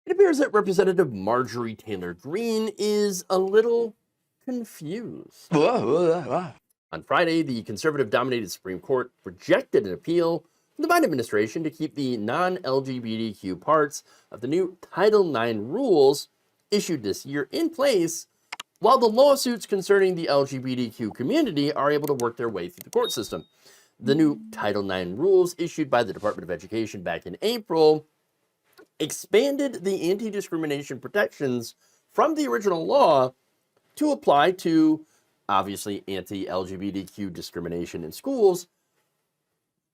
It appears that Representative Marjorie Taylor Greene is a little confused. On Friday, the conservative-dominated Supreme Court rejected an appeal from the Biden administration to keep the non-LGBTQ parts of the new Title IX rules issued this year in place, while the lawsuits concerning the LGBTQ community are able to work their way through the court system. The new Title IX rules issued by the Department of Education back in April expanded the anti-discrimination protections from the original law to apply to, obviously, anti-LGBTQ discrimination in schools,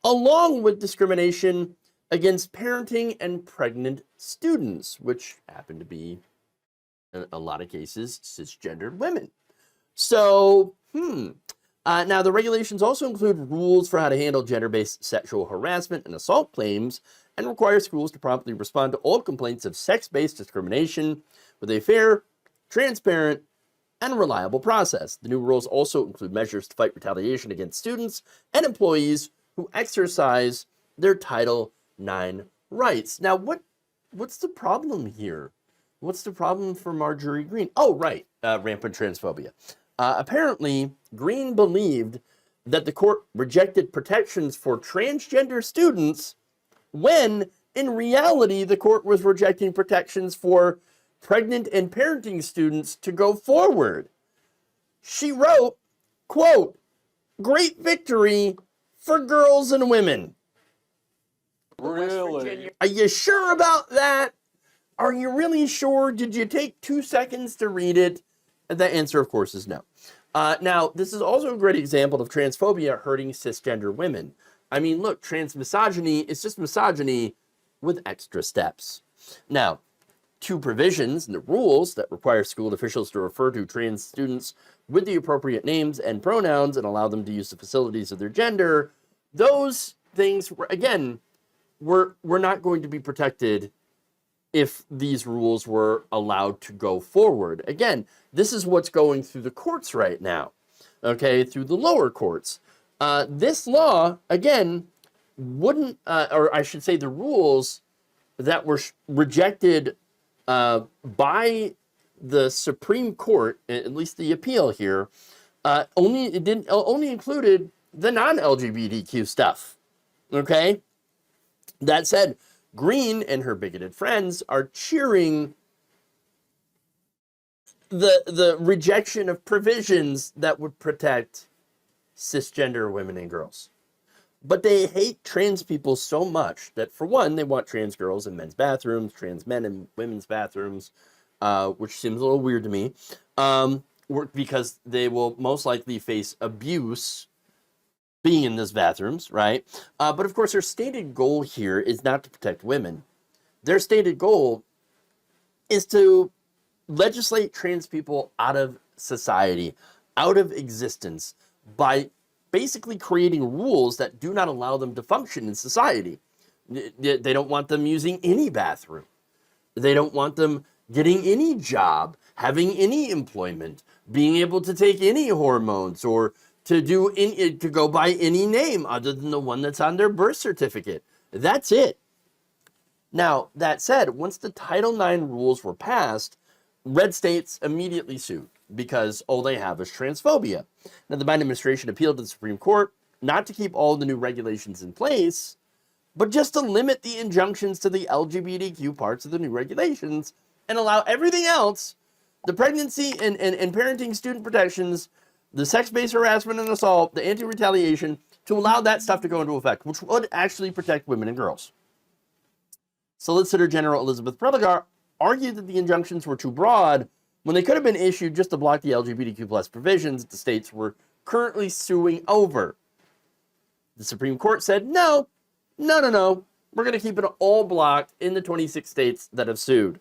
along with discrimination against parenting and pregnant students, which happen to be, in a lot of cases, cisgendered women. So, now, the regulations also include rules for how to handle gender-based sexual harassment and assault claims and require schools to promptly respond to all complaints of sex-based discrimination with a fair, transparent, and reliable process. The new rules also include measures to fight retaliation against students and employees who exercise their Title IX rights. Now, what's the problem here? What's the problem for Marjorie Greene? Oh, right, rampant transphobia. Apparently, Greene believed that the court rejected protections for transgender students when, in reality, the court was rejecting protections for pregnant and parenting students to go forward. She wrote, quote, "Great victory for girls and women." Really? Are you sure about that? Are you really sure? Did you take 2 seconds to read it? And the answer, of course, is no. Now, this is also a great example of transphobia hurting cisgender women. I mean, look, transmisogyny is just misogyny with extra steps. Now, 2 provisions in the rules that require school officials to refer to trans students with the appropriate names and pronouns and allow them to use the facilities of their gender, those things, again, were not going to be protected if these rules were allowed to go forward. Again, this is what's going through the courts right now, okay, through the lower courts. This law, again, wouldn't, or I should say the rules that were rejected by the Supreme Court, at least the appeal here, only included the non-LGBTQ stuff, okay? That said, Greene and her bigoted friends are cheering the rejection of provisions that would protect cisgender women and girls. But they hate trans people so much that, for one, they want trans girls in men's bathrooms, trans men in women's bathrooms, which seems a little weird to me, because they will most likely face abuse being in those bathrooms, right? But of course, their stated goal here is not to protect women. Their stated goal is to legislate trans people out of society, out of existence, by basically creating rules that do not allow them to function in society. They don't want them using any bathroom. They don't want them getting any job, having any employment, being able to take any hormones, or to go by any name other than the one that's on their birth certificate. That's it. Now, that said, once the Title IX rules were passed, red states immediately sued because all they have is transphobia. Now, the Biden administration appealed to the Supreme Court not to keep all the new regulations in place, but just to limit the injunctions to the LGBTQ parts of the new regulations and allow everything else, the pregnancy and parenting student protections, the sex-based harassment and assault, the anti-retaliation, to allow that stuff to go into effect, which would actually protect women and girls. Solicitor General Elizabeth Prelogar argued that the injunctions were too broad when they could have been issued just to block the LGBTQ plus provisions that the states were currently suing over. The Supreme Court said, no, we're going to keep it all blocked in the 26 states that have sued.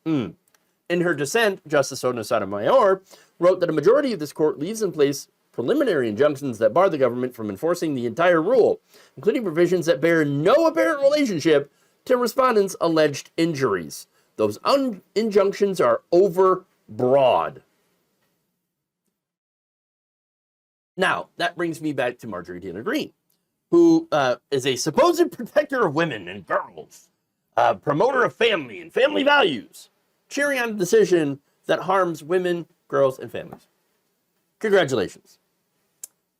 In her dissent, Justice Sotomayor wrote that a majority of this court leaves in place preliminary injunctions that bar the government from enforcing the entire rule, including provisions that bear no apparent relationship to respondents' alleged injuries. Those injunctions are overbroad. Now, that brings me back to Marjorie Taylor Greene, who is a supposed protector of women and girls. promoter of family and family values, cheering on a decision that harms women, girls, and families. Congratulations.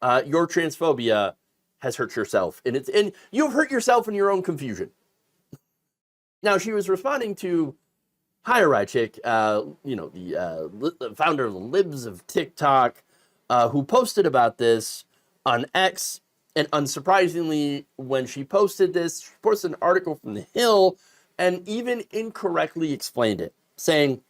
Your transphobia has hurt yourself, and you've hurt yourself in your own confusion. Now, she was responding to Higher Right Chick, the founder of the Libs of TikTok, who posted about this on X. And unsurprisingly, when she posted this, she posted an article from The Hill and even incorrectly explained it, saying,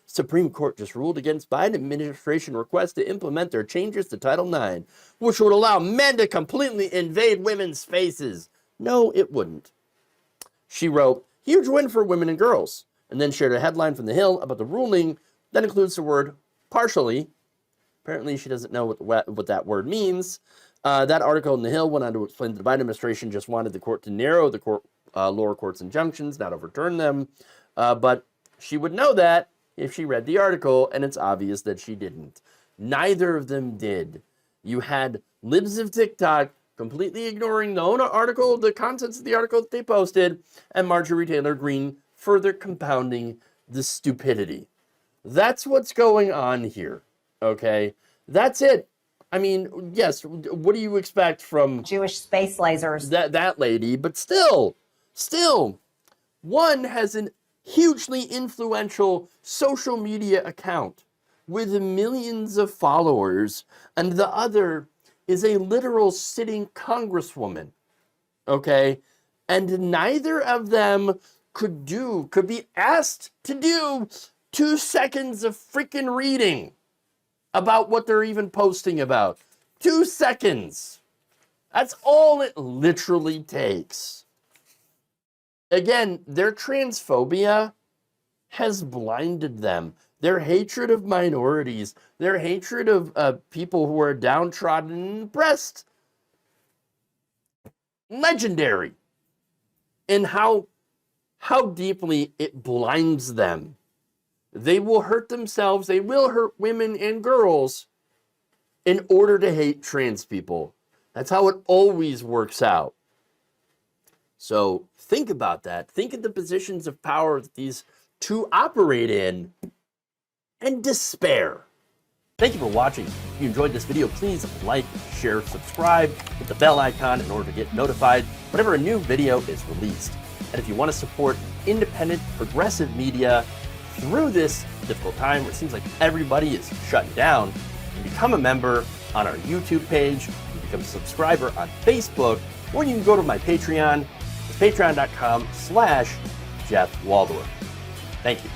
Supreme Court just ruled against Biden administration request to implement their changes to Title IX, which would allow men to completely invade women's spaces. No, it wouldn't. She wrote, huge win for women and girls, and then shared a headline from The Hill about the ruling that includes the word partially. Apparently, she doesn't know what that word means. That article in The Hill went on to explain that the Biden administration just wanted the court to narrow the lower court's injunctions, not overturn them. But she would know that if she read the article, and it's obvious that she didn't. Neither of them did. You had Libs of TikTok completely ignoring the contents of the article that they posted, and Marjorie Taylor Greene further compounding the stupidity. That's what's going on here, okay? That's it. I mean, yes, what do you expect from Jewish space lasers? That lady, but still, one has an hugely influential social media account with millions of followers, and the other is a literal sitting congresswoman, okay? And neither of them could be asked to do 2 seconds of freaking reading about what they're even posting about. 2 seconds. That's all it literally takes. Again, their transphobia has blinded them. Their hatred of minorities, their hatred of people who are downtrodden and oppressed. Legendary. And how deeply it blinds them. They will hurt themselves, they will hurt women and girls in order to hate trans people. That's how it always works out. So think about that. Think of the positions of power that these two operate in and despair. Thank you for watching. If you enjoyed this video, please like, share, subscribe, hit the bell icon in order to get notified whenever a new video is released. And if you want to support independent, progressive media through this difficult time where it seems like everybody is shutting down, you can become a member on our YouTube page, you can become a subscriber on Facebook, or you can go to my Patreon. It's patreon.com/Jeff Waldorf. Thank you.